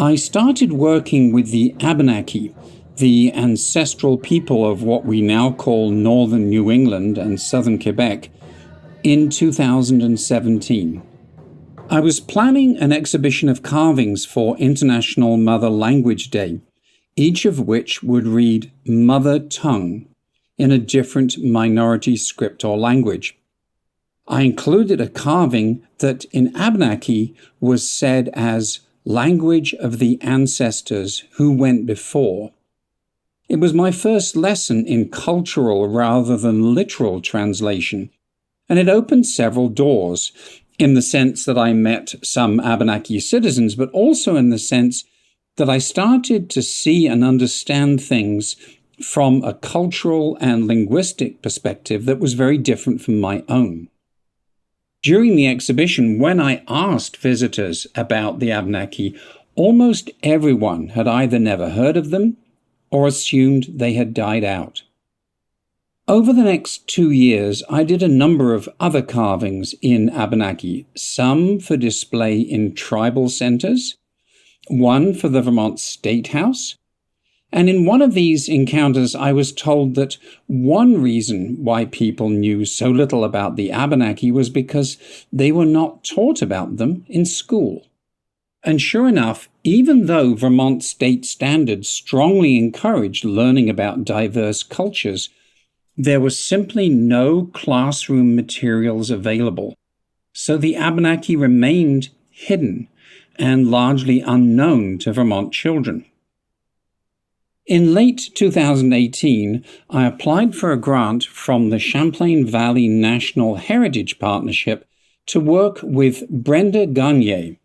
I started working with the Abenaki, the ancestral people of what we now call northern New England and southern Quebec, in 2017. I was planning an exhibition of carvings for International Mother Language Day, each of which would read Mother Tongue in a different minority script or language. I included a carving that in Abenaki was said as language of the ancestors who went before. It was my first lesson in cultural rather than literal translation, and it opened several doors, in the sense that I met some Abenaki citizens, but also in the sense that I started to see and understand things from a cultural and linguistic perspective that was very different from my own. During the exhibition, when I asked visitors about the Abenaki, almost everyone had either never heard of them or assumed they had died out. Over the next 2 years, I did a number of other carvings in Abenaki, some for display in tribal centers, one for the Vermont State House, and in one of these encounters I was told that one reason why people knew so little about the Abenaki was because they were not taught about them in school. And sure enough, even though Vermont state standards strongly encouraged learning about diverse cultures, there was simply no classroom materials available. So the Abenaki remained hidden and largely unknown to Vermont children. In late 2018, I applied for a grant from the Champlain Valley National Heritage Partnership to work with Brenda Gagne,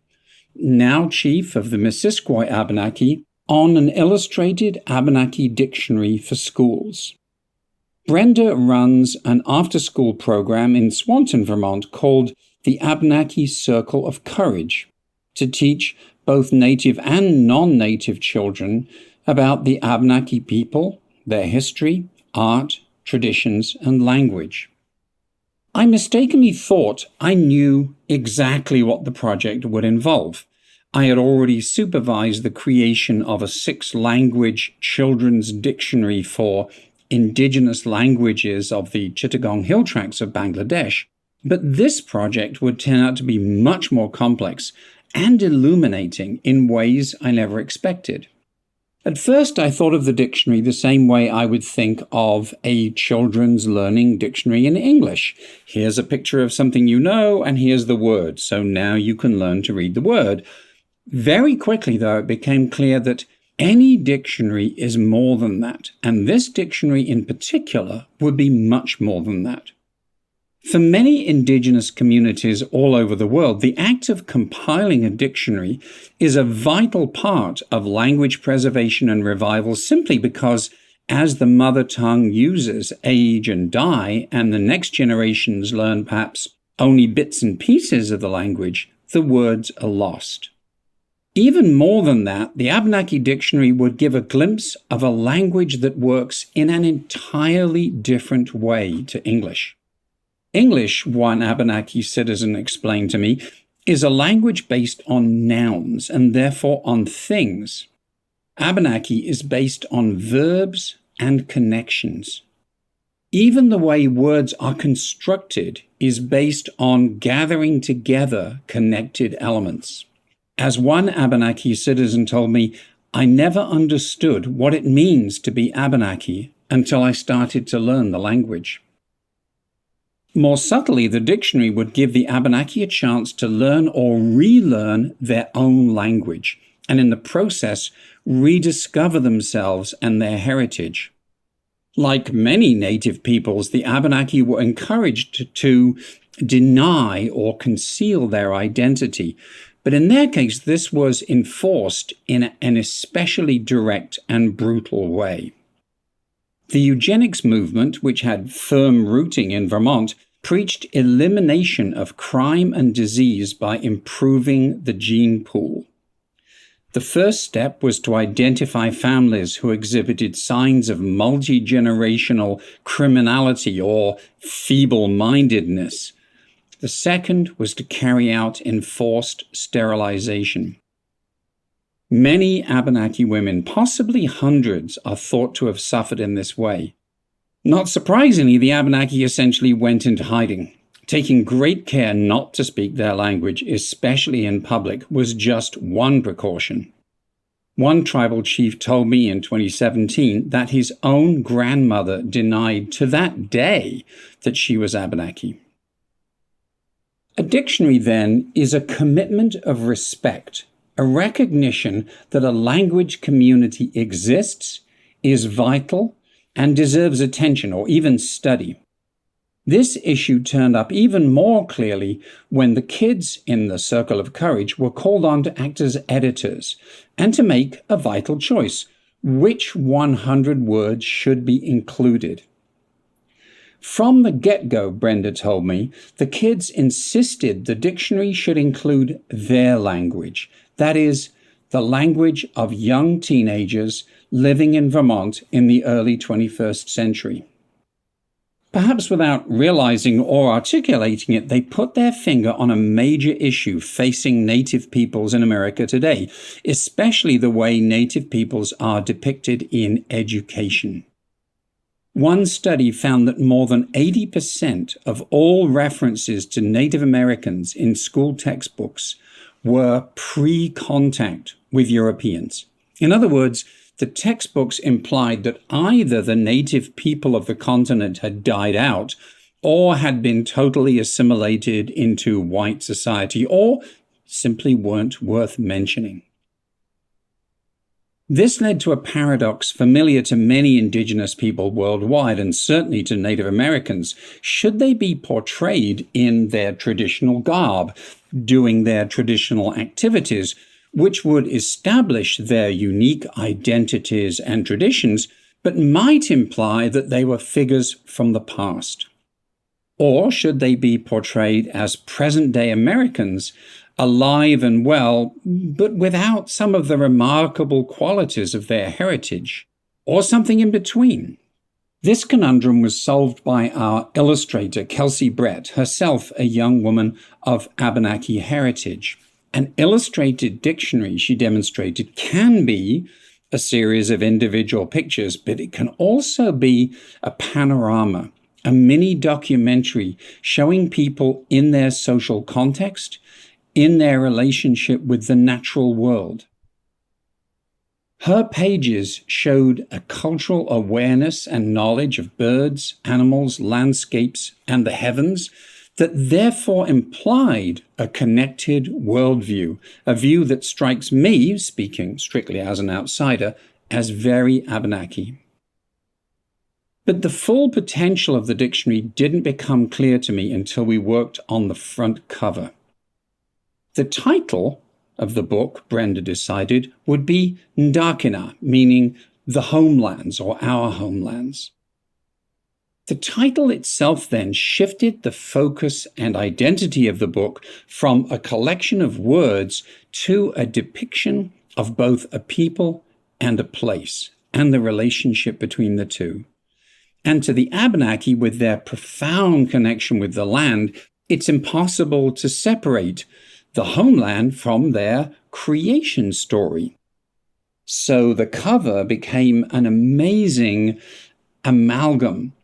now chief of the Missisquoi Abenaki, on an illustrated Abenaki dictionary for schools. Brenda runs an after-school program in Swanton, Vermont called the Abenaki Circle of Courage to teach both native and non-native children about the Abenaki people, their history, art, traditions, and language. I mistakenly thought I knew exactly what the project would involve. I had already supervised the creation of a 6-language children's dictionary for indigenous languages of the Chittagong Hill Tracts of Bangladesh, but this project would turn out to be much more complex and illuminating in ways I never expected. At first, I thought of the dictionary the same way I would think of a children's learning dictionary in English. Here's a picture of something you know, and here's the word, so now you can learn to read the word. Very quickly, though, it became clear that any dictionary is more than that, and this dictionary in particular would be much more than that. For many indigenous communities all over the world, the act of compiling a dictionary is a vital part of language preservation and revival simply because as the mother tongue users age and die, and the next generations learn perhaps only bits and pieces of the language, the words are lost. Even more than that, the Abenaki dictionary would give a glimpse of a language that works in an entirely different way to English. English, one Abenaki citizen explained to me, is a language based on nouns and therefore on things. Abenaki is based on verbs and connections. Even the way words are constructed is based on gathering together connected elements. As one Abenaki citizen told me, I never understood what it means to be Abenaki until I started to learn the language. More subtly, the dictionary would give the Abenaki a chance to learn or relearn their own language, and in the process, rediscover themselves and their heritage. Like many native peoples, the Abenaki were encouraged to deny or conceal their identity, but in their case, this was enforced in an especially direct and brutal way. The eugenics movement, which had firm rooting in Vermont, preached elimination of crime and disease by improving the gene pool. The first step was to identify families who exhibited signs of multi-generational criminality or feeble-mindedness. The second was to carry out enforced sterilization. Many Abenaki women, possibly hundreds, are thought to have suffered in this way. Not surprisingly, the Abenaki essentially went into hiding. Taking great care not to speak their language, especially in public, was just one precaution. One tribal chief told me in 2017 that his own grandmother denied to that day that she was Abenaki. A dictionary, then, is a commitment of respect, a recognition that a language community exists, is vital, and deserves attention or even study. This issue turned up even more clearly when the kids in the Circle of Courage were called on to act as editors and to make a vital choice: which 100 words should be included. From the get-go, Brenda told me, the kids insisted the dictionary should include their language, that is, the language of young teenagers living in Vermont in the early 21st century. Perhaps without realizing or articulating it, they put their finger on a major issue facing Native peoples in America today, especially the way Native peoples are depicted in education. One study found that more than 80% of all references to Native Americans in school textbooks were pre-contact with Europeans. In other words, the textbooks implied that either the native people of the continent had died out or had been totally assimilated into white society or simply weren't worth mentioning. This led to a paradox familiar to many indigenous people worldwide and certainly to Native Americans. Should they be portrayed in their traditional garb, doing their traditional activities, which would establish their unique identities and traditions, but might imply that they were figures from the past? Or should they be portrayed as present-day Americans, alive and well, but without some of the remarkable qualities of their heritage, or something in between? This conundrum was solved by our illustrator, Kelsey Brett, herself a young woman of Abenaki heritage. An illustrated dictionary, she demonstrated, can be a series of individual pictures, but it can also be a panorama, a mini documentary showing people in their social context, in their relationship with the natural world. Her pages showed a cultural awareness and knowledge of birds, animals, landscapes, and the heavens that therefore implied a connected worldview, a view that strikes me, speaking strictly as an outsider, as very Abenaki. But the full potential of the dictionary didn't become clear to me until we worked on the front cover. The title of the book, Brenda decided, would be Ndakina, meaning the homelands or our homelands. The title itself then shifted the focus and identity of the book from a collection of words to a depiction of both a people and a place, and the relationship between the two. And to the Abenaki, with their profound connection with the land, it's impossible to separate the homeland from their creation story. So the cover became an amazing amalgam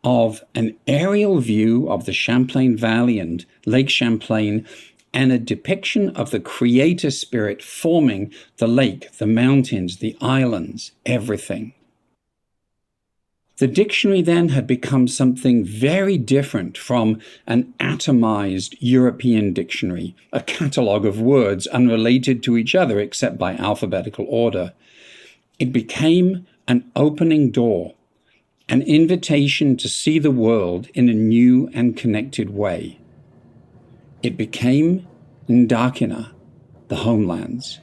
of an aerial view of the Champlain Valley and Lake Champlain and a depiction of the creator spirit forming the lake, the mountains, the islands, everything. The dictionary then had become something very different from an atomized European dictionary, a catalogue of words unrelated to each other except by alphabetical order. It became an opening door, an invitation to see the world in a new and connected way. It became Ndakina, the homelands.